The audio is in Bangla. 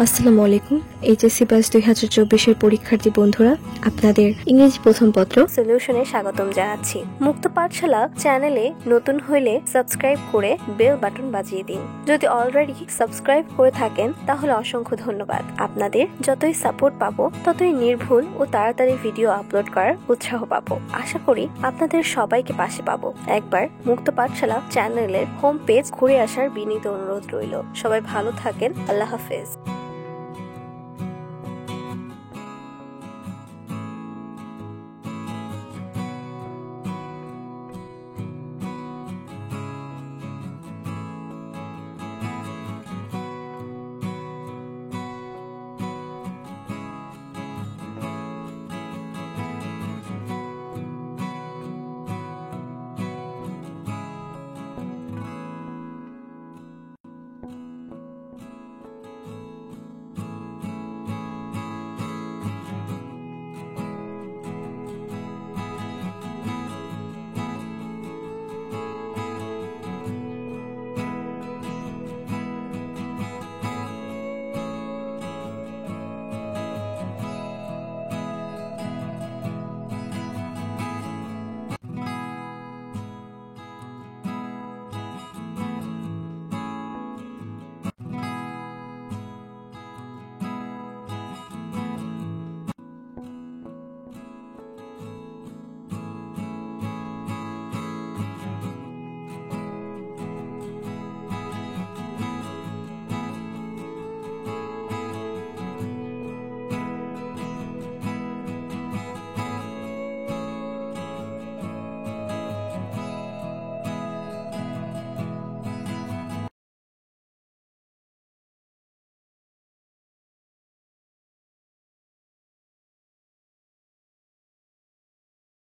আসসালামু আলাইকুম। এইচএসসি ব্যাচ 2024 পরীক্ষার্থী বন্ধুরা, আপনাদের ইংরেজি প্রথম পত্র সলিউশনে স্বাগতম জানাচ্ছি। মুক্ত পাঠশালা চ্যানেলে নতুন হইলে সাবস্ক্রাইব করে বেল বাটন বাজিয়ে দিন। যদি অলরেডি সাবস্ক্রাইব করে থাকেন তাহলে অসংখ্য ধন্যবাদ। আপনাদের যতই সাপোর্ট পাবো ততই নির্ভুল ও তাড়াতাড়ি ভিডিও আপলোড করার উৎসাহ পাবো। আশা করি আপনাদের সবাইকে পাশে পাবো। একবার মুক্ত পাঠশালা চ্যানেলের হোম পেজ ঘুরে আসার বিনীত অনুরোধ রইল। সবাই ভালো থাকেন। আল্লাহ হাফেজ।